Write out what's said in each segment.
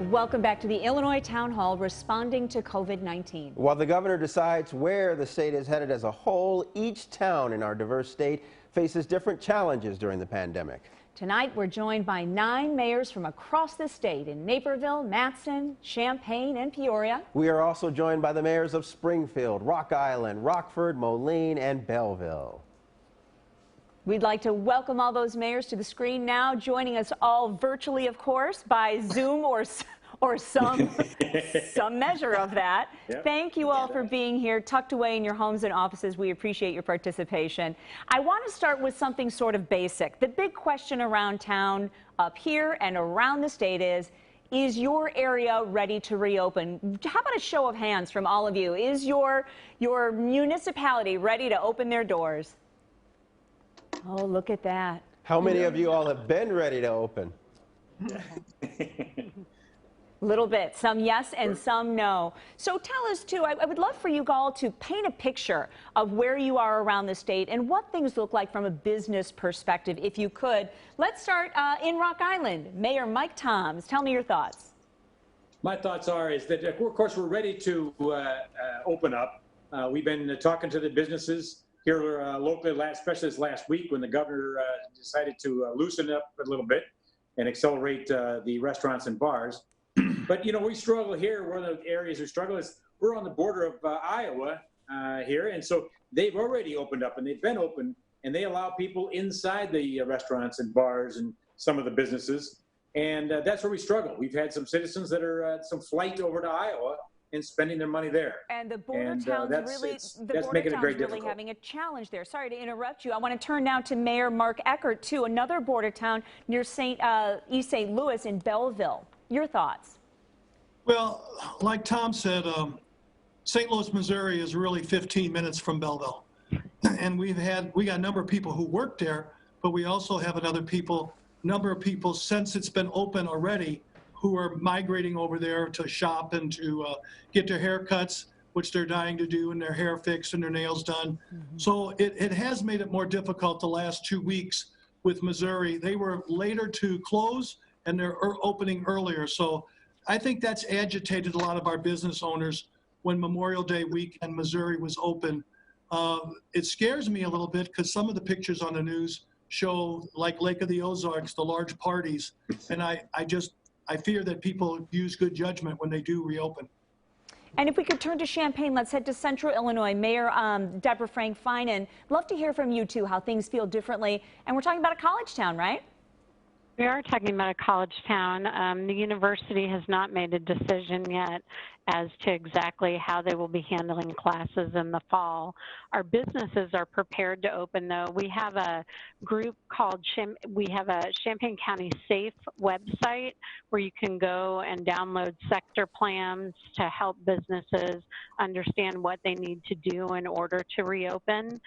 Welcome back to the Illinois Town Hall responding to COVID-19. While the governor decides where the state is headed as a whole, each town in our diverse state faces different challenges during the pandemic. Tonight, we're joined by 9 mayors from across the state in Naperville, Matteson, Champaign, and Peoria. We are also joined by the mayors of Springfield, Rock Island, Rockford, Moline, and Belleville. We'd like to welcome all those mayors to the screen now, joining us all virtually, of course, by Zoom or some measure of that. Yep. Thank you all for being here, tucked away in your homes and offices. We appreciate your participation. I want to start with something sort of basic. The big question around town, up here and around the state is your area ready to reopen? How about a show of hands from all of you? Is your municipality ready to open their doors? Oh, look at that. How many of you all have been ready to open? Little bit, some yes and some no. So tell us too, I would love for you all to paint a picture of where you are around the state and what things look like from a business perspective, if you could. Let's start in Rock Island. Mayor Mike Toms, tell me your thoughts. My thoughts is that, of course, we're ready to open up. We've been talking to the businesses here locally, especially this last week when the governor decided to loosen up a little bit and accelerate the restaurants and bars. But, you know, we struggle here. One of the areas we struggle is we're on the border of Iowa here. And so they've already opened up and they've been open and they allow people inside the restaurants and bars and some of the businesses. And that's where we struggle. We've had some citizens that are some flight over to Iowa and spending their money there. And the border towns really having a challenge there. Sorry to interrupt you. I want to turn now to Mayor Mark Eckert, too, another border town near East St. Louis in Belleville. Your thoughts? Well, like Tom said, St. Louis, Missouri is really 15 minutes from Belleville. And we got a number of people who work there, but we also have number of people since it's been open already who are migrating over there to shop and to get their haircuts, which they're dying to do, and their hair fixed and their nails done. Mm-hmm. So it has made it more difficult the last 2 weeks with Missouri. They were later to close and they're opening earlier. So I think that's agitated a lot of our business owners when Memorial Day weekend Missouri was open. It scares me a little bit because some of the pictures on the news show, like Lake of the Ozarks, the large parties, and I fear that people use good judgment when they do reopen. And if we could turn to Champaign, let's head to Central Illinois. Mayor Deborah Frank Finan, love to hear from you too, how things feel differently. And we're talking about a college town, right? We are talking about a college town. The university has not made a decision yet as to exactly how they will be handling classes in the fall. Our businesses are prepared to open, though. We have a group called Champaign County Safe website where you can go and download sector plans to help businesses understand what they need to do in order to reopen.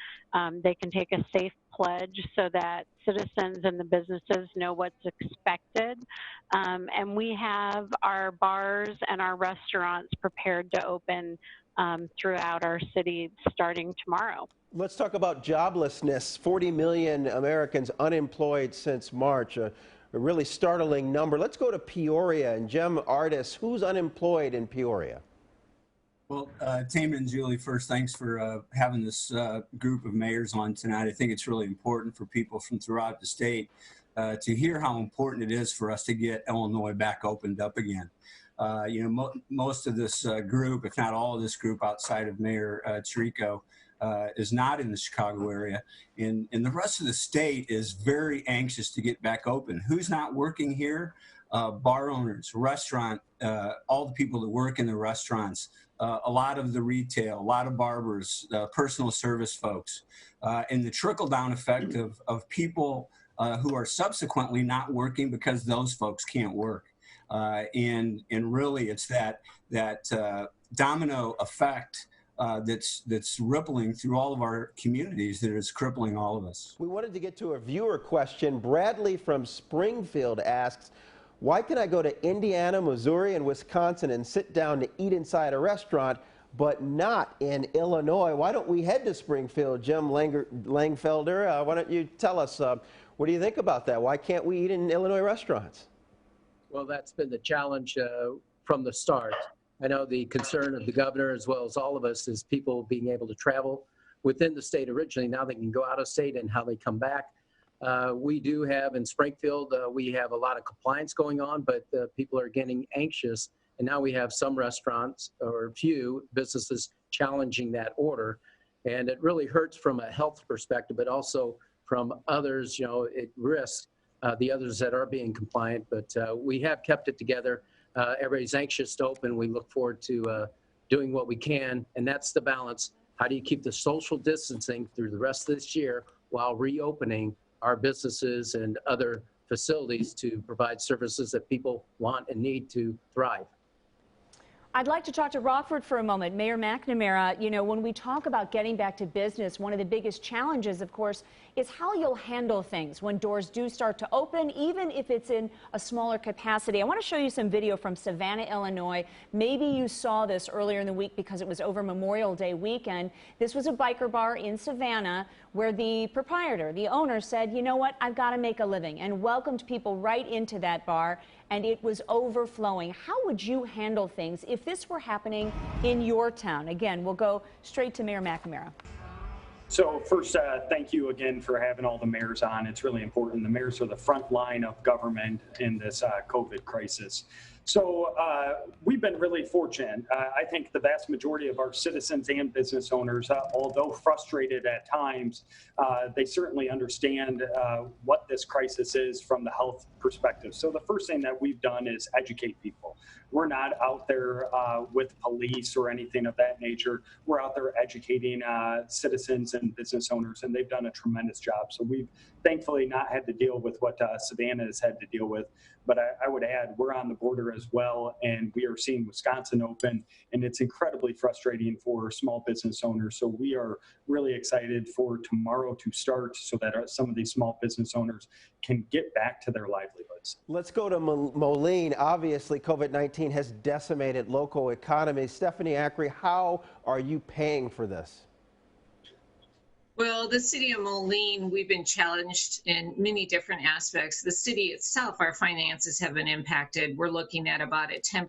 They can take a safe pledge so that citizens and the businesses know what's expected. And we have our bars and our restaurants prepared to open throughout our city starting tomorrow. Let's talk about joblessness. 40 million Americans unemployed since March, a really startling number. Let's go to Peoria and Jem Artis. Who's unemployed in Peoria? Well, Tammy and Julie, first, thanks for having this group of mayors on tonight. I think it's really important for people from throughout the state to hear how important it is for us to get Illinois back opened up again. You know, most of this group, if not all of this group outside of Mayor Chirico, is not in the Chicago area. And the rest of the state is very anxious to get back open. Who's not working here? Bar owners, restaurant, all the people that work in the restaurants, a lot of the retail, a lot of barbers, personal service folks, and the trickle-down effect of people who are subsequently not working because those folks can't work. And really it's that domino effect that's rippling through all of our communities that is crippling all of us. We wanted to get to a viewer question. Bradley from Springfield asks, why can I go to Indiana, Missouri, and Wisconsin and sit down to eat inside a restaurant, but not in Illinois? Why don't we head to Springfield? Jim Langfelder, why don't you tell us, what do you think about that? Why can't we eat in Illinois restaurants? Well, that's been the challenge from the start. I know the concern of the governor as well as all of us is people being able to travel within the state originally. Now they can go out of state and how they come back. We do have in Springfield, we have a lot of compliance going on, but people are getting anxious. And now we have some restaurants or a few businesses challenging that order. And it really hurts from a health perspective, but also from others, you know, it risks the others that are being compliant. But we have kept it together. Everybody's anxious to open. We look forward to doing what we can. And that's the balance. How do you keep the social distancing through the rest of this year while reopening our businesses and other facilities to provide services that people want and need to thrive? I'd like to talk to Rockford for a moment. Mayor McNamara, you know, when we talk about getting back to business, one of the biggest challenges, of course, is how you'll handle things when doors do start to open, even if it's in a smaller capacity. I want to show you some video from Savannah, Illinois. Maybe you saw this earlier in the week because it was over Memorial Day weekend. This was a biker bar in Savannah where the proprietor, the owner, said, you know what, I've got to make a living, and welcomed people right into that bar, and it was overflowing. How would you handle things if this were happening in your town? Again, we'll go straight to Mayor McNamara. So first, thank you again for having all the mayors on. It's really important. The mayors are the front line of government in this COVID crisis. So we've been really fortunate. I think the vast majority of our citizens and business owners, although frustrated at times, they certainly understand what this crisis is from the health perspective. So the first thing that we've done is educate people. We're not out there with police or anything of that nature. We're out there educating citizens and business owners, and they've done a tremendous job. So we've thankfully not had to deal with what Savannah has had to deal with. But I would add, we're on the border as well, and we are seeing Wisconsin open, and it's incredibly frustrating for small business owners. So we are really excited for tomorrow to start so that some of these small business owners can get back to their livelihoods. Let's go to Moline. Obviously, COVID-19 has decimated local economies. Stephanie Acri, how are you paying for this? Well, the city of Moline, we've been challenged in many different aspects. The city itself, our finances have been impacted. We're looking at about a 10%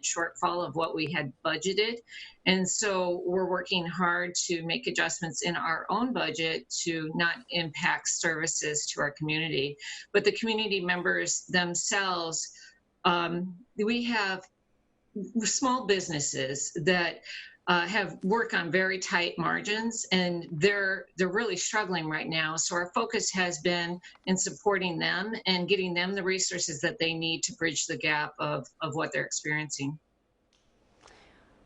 shortfall of what we had budgeted. And so we're working hard to make adjustments in our own budget to not impact services to our community. But the community members themselves, we have small businesses that have work on very tight margins, and they're really struggling right now. So our focus has been in supporting them and getting them the resources that they need to bridge the gap of what they're experiencing.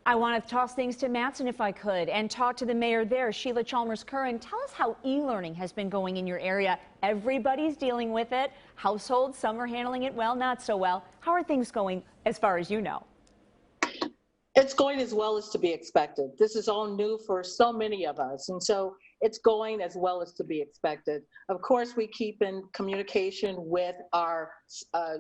I want to toss things to Matson if I could and talk to the mayor there, Sheila Chalmers-Curran. Tell us how e-learning has been going in your area. Everybody's dealing with it. Households, some are handling it well, not so well. How are things going as far as you know? It's going as well as to be expected. This is all new for so many of us, and so it's going as well as to be expected. Of course, we keep in communication with our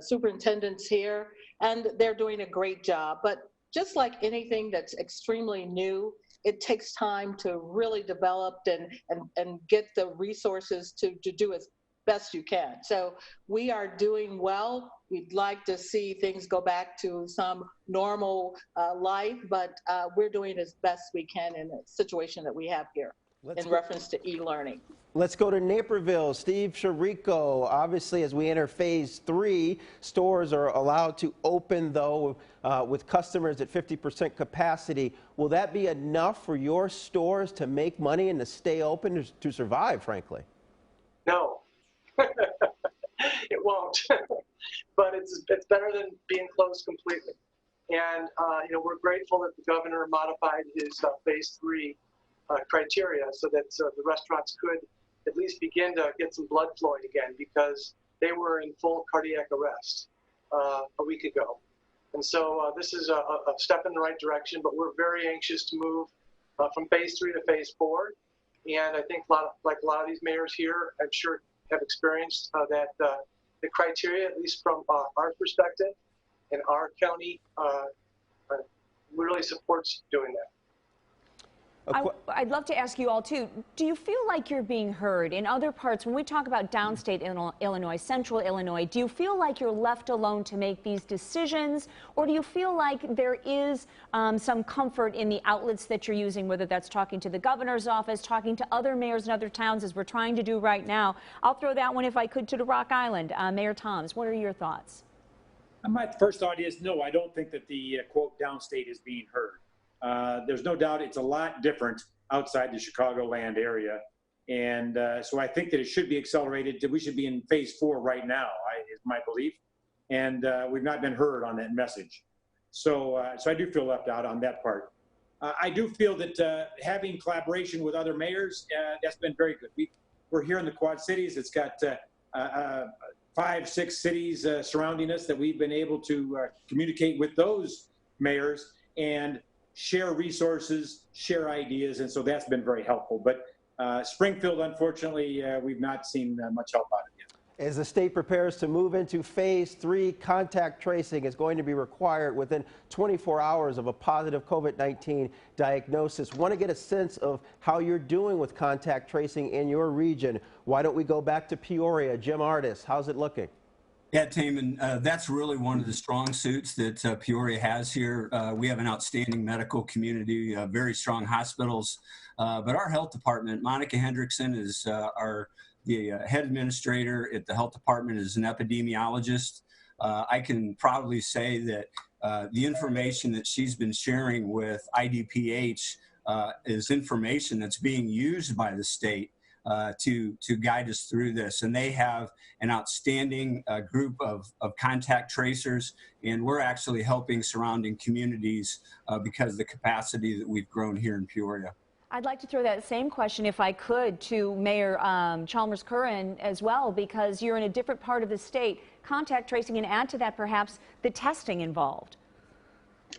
superintendents here, and they're doing a great job. But just like anything that's extremely new, it takes time to really develop and get the resources to do as best you can. So we are doing well. We'd like to see things go back to some normal life, but we're doing as best we can in the situation that we have here in reference to e-learning. Let's go to Naperville. Steve Chirico. Obviously, as we enter phase 3, stores are allowed to open, though, with customers at 50% capacity. Will that be enough for your stores to make money and to stay open, to survive, frankly? No. It won't, but it's better than being closed completely. And you know, we're grateful that the governor modified his phase 3 criteria so that the restaurants could at least begin to get some blood flowing again, because they were in full cardiac arrest a week ago. And so this is a step in the right direction, but we're very anxious to move from phase 3 to phase 4. And I think like a lot of these mayors here, I'm sure, have experienced that the criteria, at least from our perspective in our county, really supports doing that. I'd love to ask you all, too, do you feel like you're being heard in other parts? When we talk about downstate Illinois, central Illinois, do you feel like you're left alone to make these decisions? Or do you feel like there is some comfort in the outlets that you're using, whether that's talking to the governor's office, talking to other mayors in other towns, as we're trying to do right now? I'll throw that one, if I could, to the Rock Island. Mayor Toms, what are your thoughts? My first thought is, no, I don't think that the, quote, downstate is being heard. There's no doubt it's a lot different outside the Chicagoland area. And so I think that it should be accelerated. We should be in phase 4 right now, is my belief. And we've not been heard on that message. So I do feel left out on that part. I do feel that having collaboration with other mayors, that's been very good. We're here in the Quad Cities. It's got 5, 6 cities surrounding us that we've been able to communicate with those mayors and share resources, share ideas, and so that's been very helpful. But Springfield, unfortunately, we've not seen much help out of it yet. As the state prepares to move into phase 3, contact tracing is going to be required within 24 hours of a positive COVID-19 diagnosis. Want to get a sense of how you're doing with contact tracing in your region. Why don't we go back to Peoria? Jim Artis, how's it looking? Yeah, Taman, that's really one of the strong suits that Peoria has here. We have an outstanding medical community, very strong hospitals, but our health department, Monica Hendrickson is the head administrator at the health department, is an epidemiologist. I can proudly say that the information that she's been sharing with IDPH is information that's being used by the state to guide us through this. And they have an outstanding group of contact tracers, and we're actually helping surrounding communities because of the capacity that we've grown here in Peoria. I'd like to throw that same question, if I could, to Mayor Chalmers-Curran as well, because you're in a different part of the state. Contact tracing, and add to that perhaps the testing involved.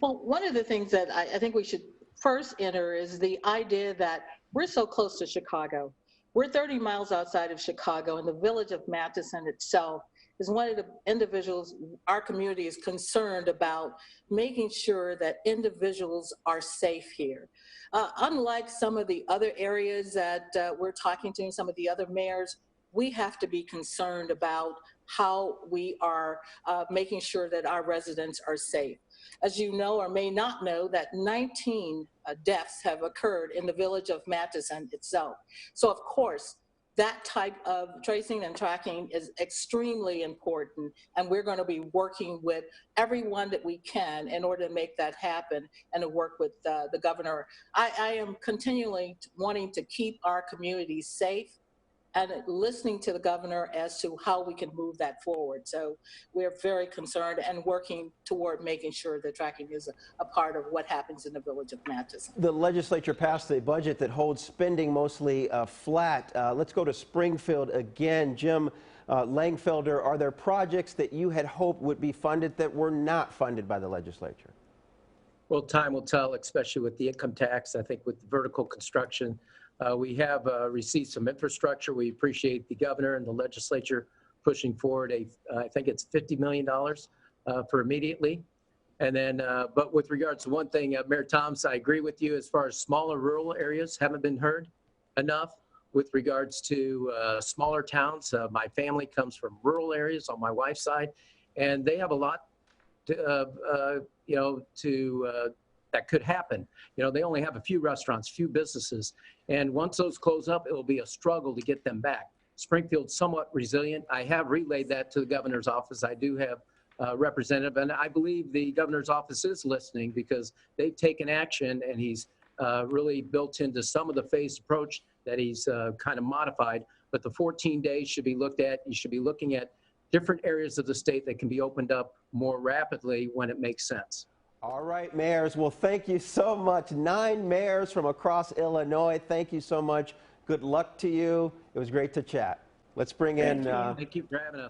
Well, one of the things that I think we should first enter is the idea that we're so close to Chicago. We're 30 miles outside of Chicago, and the village of Matheson itself is one of the individuals our community is concerned about, making sure that individuals are safe here. Unlike some of the other areas that we're talking to, and some of the other mayors, we have to be concerned about how we are making sure that our residents are safe. As you know or may not know, that 19 deaths have occurred in the village of Matheson itself. So of course, that type of tracing and tracking is extremely important, and we're going to be working with everyone that we can in order to make that happen and to work with the governor. I am continually wanting to keep our communities safe and listening to the governor as to how we can move that forward. So we're very concerned and working toward making sure that tracking is a part of what happens in the village of Matheson. The legislature passed a budget that holds spending mostly flat. Let's go to Springfield again. Jim Langfelder, are there projects that you had hoped would be funded that were not funded by the legislature? Well, time will tell, especially with the income tax. I think with vertical construction, we have received some infrastructure. We appreciate the governor and the legislature pushing forward I think it's $50 million for immediately. And then, but with regards to one thing, Mayor Toms, I agree with you as far as smaller rural areas haven't been heard enough. With regards to smaller towns, my family comes from rural areas on my wife's side, and they have a lot to, that could happen. You know, they only have a few restaurants, few businesses, and once those close up, it will be a struggle to get them back. Springfield's somewhat resilient. I have relayed that to the governor's office. I do have a representative, and I believe the governor's office is listening because they've taken action, and he's really built into some of the phased approach that he's kind of modified. But the 14 days should be looked at. You should be looking at different areas of the state that can be opened up more rapidly when it makes sense. All right, mayors. Well, thank you so much. 9 mayors from across Illinois. Thank you so much. Good luck to you. It was great to chat. Let's bring in. Thank you for having us.